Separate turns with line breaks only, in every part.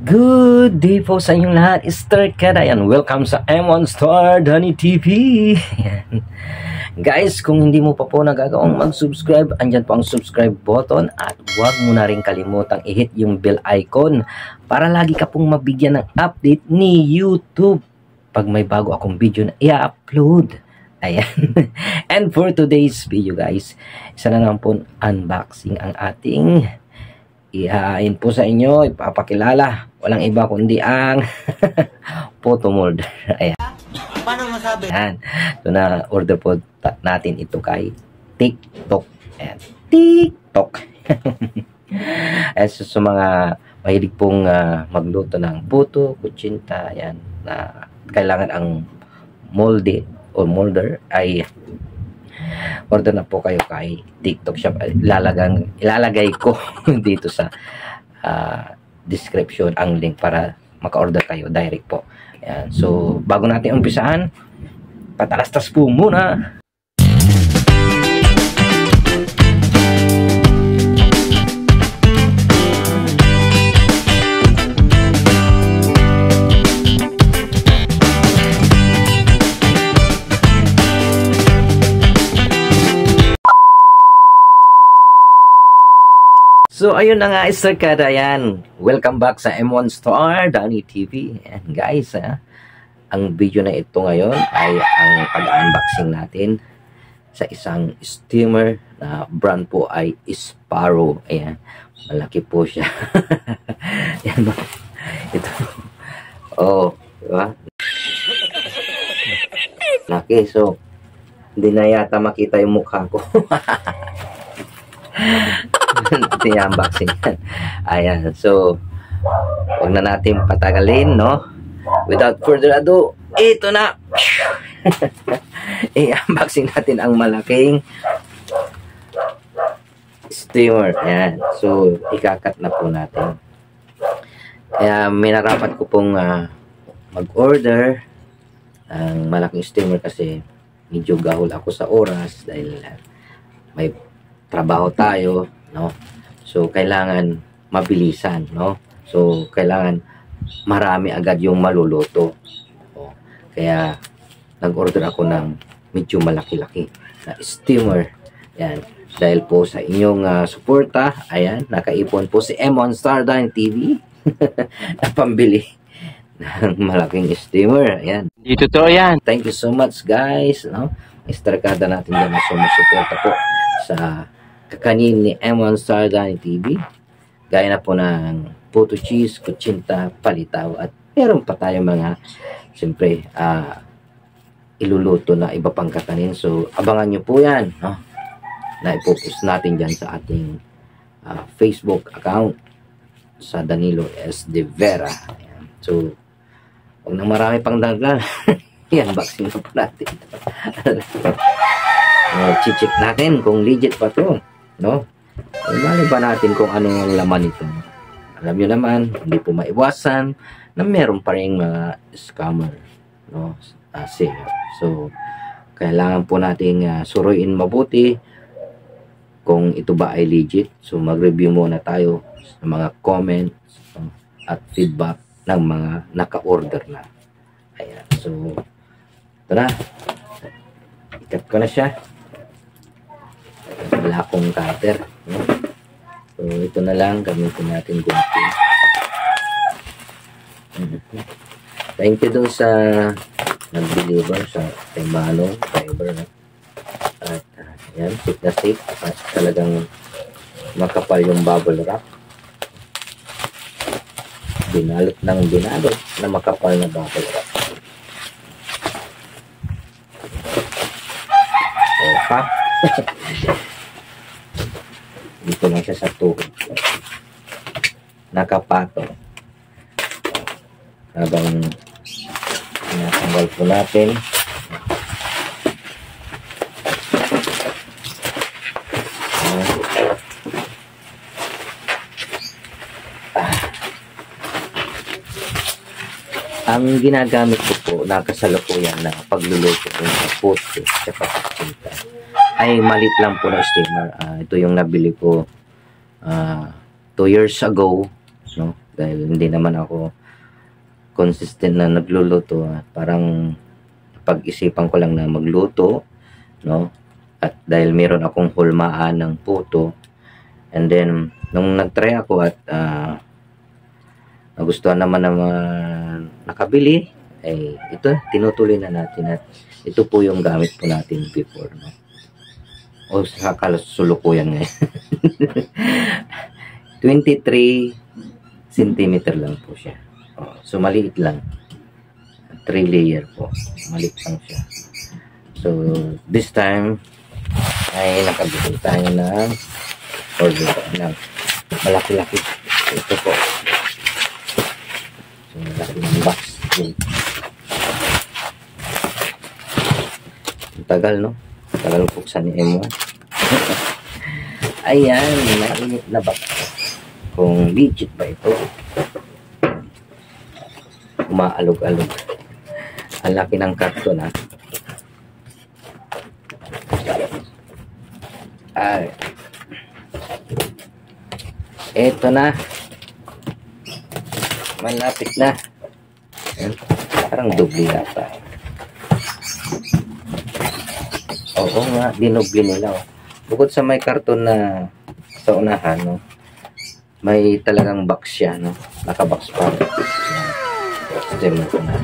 Good day po sa inyong lahat. Star Kadayan. Welcome sa M1 Star Danny TV. Guys, kung hindi mo pa po nagagawang mag-subscribe, andyan po ang subscribe button at huwag mo na rin kalimutang i-hit yung bell icon para lagi ka pong mabigyan ng update ni YouTube pag may bago akong video na i-upload. Ayan. And for today's video guys, isa na lang po unboxing ang ating ihain po sa inyo, ipapakilala. Walang iba kundi ang photo molder. Ayan.
Paano masabi?
Ayan. So na order po natin ito kay TikTok. Ayan. TikTok. Ayan, so, sa mga mahilig pong magluto ng puto, kutsinta, ayan, na kailangan ang molde o molder ay order na po kayo kay TikTok Shop. Ilalagay ko dito sa description ang link para maka-order kayo direct po. Ayan. So bago natin umpisahan, patalastas po muna. So, ayun na nga, Star Kadayan. Welcome back sa M1 Star Danny TV. And guys, ang video na ito ngayon ay ang pag-unboxing natin sa isang steamer na brand po ay Sparrow. Ayan, malaki po siya. Ayan, ito. Oh, diba? Laki, so hindi na yata makita yung mukha ko. Ito yung unboxing yan. Ayan, so huwag na natin patagalin, no? Without further ado, ito na. I-unboxing natin ang malaking steamer. Ayan, so ikakat na po natin. Kaya minarapat ko pong mag-order ang malaking steamer kasi medyo gahol ako sa oras dahil may trabaho tayo, no? So kailangan mabilisan, no? So kailangan marami agad yung maluluto. O, kaya nag-order ako ng medyo malaki-laki na steamer. Yan, dahil po sa inyong suporta, ayan, nakaipon po si M1 Star Danny TV na pambili ng malaking steamer. Ayan.
Dito to yan.
Thank you so much guys, no? Istarkada natin dyan na sumusuporta po sa kakanin ni M1 Star Danny TV. Gaya na po ng puto cheese, kutsinta, palitaw, at meron pa tayong mga siyempre iluluto na iba pang kakanin. So abangan nyo po yan, no? Na ipopost natin dyan sa ating Facebook account sa Danilo S. De Vera. Ayan. So huwag na marami pang dagdag. Yan, unboxing na po natin. Check natin kung legit pa to, no? Mali ba natin kung ano ang laman nito? Alam nyo naman, hindi po maiwasan na meron pa rin mga scammer, no? So kailangan po nating suruin mabuti kung ito ba ay legit. So mag-review muna tayo sa mga comments at feedback ng mga naka-order na. Ayan, so ito na, ikat ko na siya. Wala akong cutter, no? So ito na lang, gamitin natin gunting. Thank you dun sa nag-deliver sa Temano Fiber, no? At yan, safe na safe at talagang makapal yung bubble wrap. Binalot ng binalot na makapal na bubble wrap. Ha? Dito lang siya sa tuhod. Nakapato. Habang tinatanggal po natin. Ang ginagamit ko po, nakasalukuyan na pagluluto ko ng puto at kutsinta ay malit lang po na steamer. Ito yung nabili ko 2 years ago, no? dahil hindi naman ako consistent na nagluluto. Parang pag-isipan ko lang na magluto, no? At dahil meron akong hulmaan ng puto, and then nung nagtry ako at nagustuhan naman ng nakabili, ay ito, tinutuloy na natin at ito po yung gamit po natin before, no? O sa kalusulukuyan ngayon. 23 cm lang po siya. So maliit lang. 3 layer po. Maliit lang siya. So this time ay nakabili tayo ng order ng malaki-laki. Ito po. So malaki ng box. Tagal, no? Tagal buksan ni M1. Ayan, mainit na ba? Kung legit ba ito? Umaalog-alog. Ang laki ng karton, ha? Ay. Ito na. Malapit na. Ayan. Parang doble yata. Oo nga, dinobli nila. Oh. Bukod sa may karton na sa unahan, no, may talagang box siya, no? Naka-box pa. Stem ko na.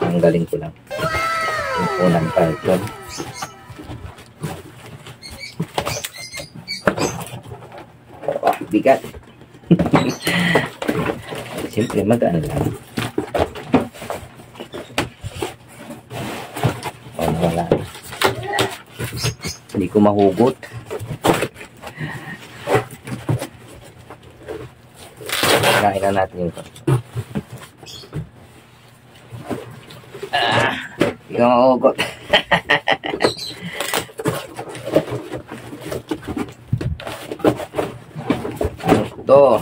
Ang galing ko lang. Yung unang karton. Oh, bigat. Siyempre, magaan lang. Oh, wala. Hindi ko mahugot. Kain na natin yung hindi ko mahugot. Ano to?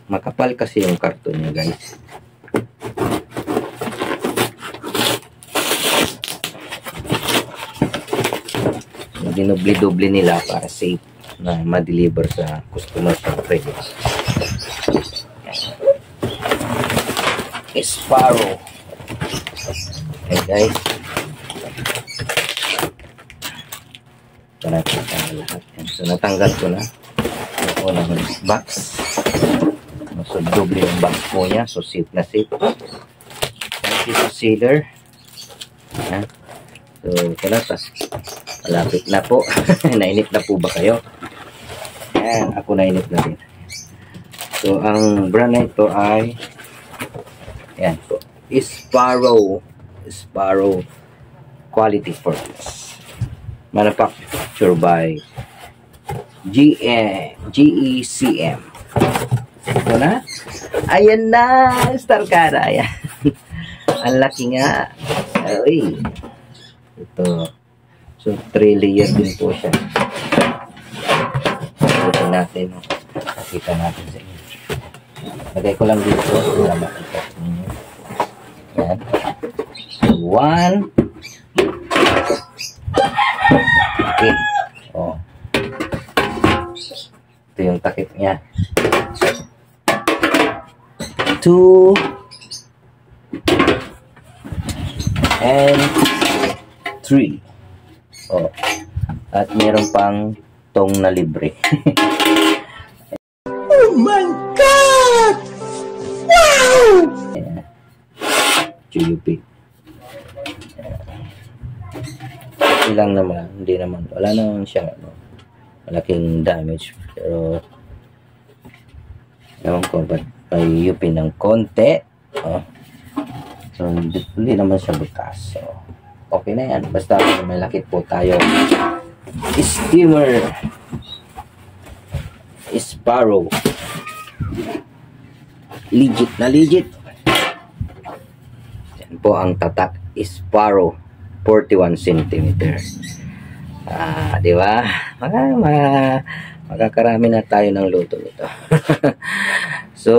Makapal kasi yung karton niya, guys. Dinubli-dubli nila para safe na ma-deliver sa customer sa pwede. Sparrow. Okay, guys. Ito natin ang lahat. So, natanggal ko na yung unang box. So, doble yung box po niya. So, safe na safe. Thank you to sealer. Ayan. So, ito na. Malapit na po. Nainit na po ba kayo? Ayan, ako nainit na din. So, ang brand na ito ay ayan po. Sparrow Quality Furnace. Manufactured by GECM. Ito na. Ayan na. Starcada. Ayan. Ang laki nga. Ay. Ito. So, 3 layer din po siya. Ito natin. Nakita natin sa inyo. Lagay ko lang dito para makita ninyo. Yan. So, 1. Okay. Oh. Ito yung takip niya. 2. And 3. Oh. At meron pang tong na libre.
Oh my God! Wow!
Yeah. GUP. Okay lang naman. Hindi naman. Wala naman siya. No? Malaking damage. Pero ewan ko ba't may UP ng konti. Oh. So, hindi naman siya butas. So, okay na yan. Basta may lakit po tayo. Steamer. Sparrow. Legit na legit. Yan po ang tatak. Sparrow. 41 cm. Di ba? Makakarami na tayo ng luto nito. So,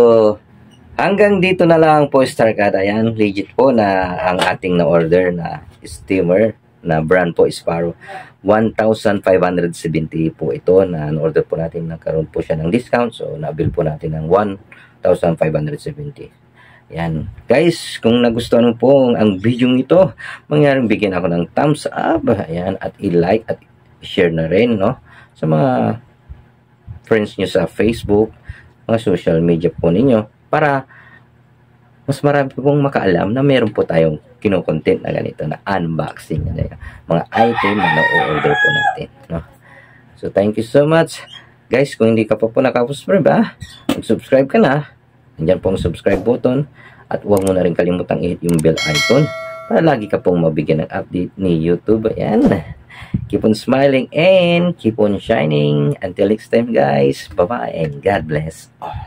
hanggang dito na lang po, Starcada. Yan, legit po na ang ating na-order na steamer na brand po, Sparrow. 1,570 po ito na order po natin. Nagkaroon po siya ng discount. So, na-bill po natin ng 1,570. Yan. Guys, kung nagustuhan mo po ang video ito, mangyaring bigyan ako ng thumbs up. Ayan. At i-like at i-share na rin, no? Sa mga friends nyo sa Facebook, mga social media po ninyo, para mas marami pong makaalam na meron po tayong kino-content na ganito, na unboxing, mga item na na-order po natin, no? So, thank you so much. Guys, kung hindi ka pa po nakapusubscribe, mag-subscribe ka na. Nandiyan po ang subscribe button. At huwag mo na rin kalimutang i-hit yung bell icon para lagi ka pong mabigyan ng update ni YouTube. Ayan. Keep on smiling and keep on shining. Until next time, guys. Bye-bye and God bless all.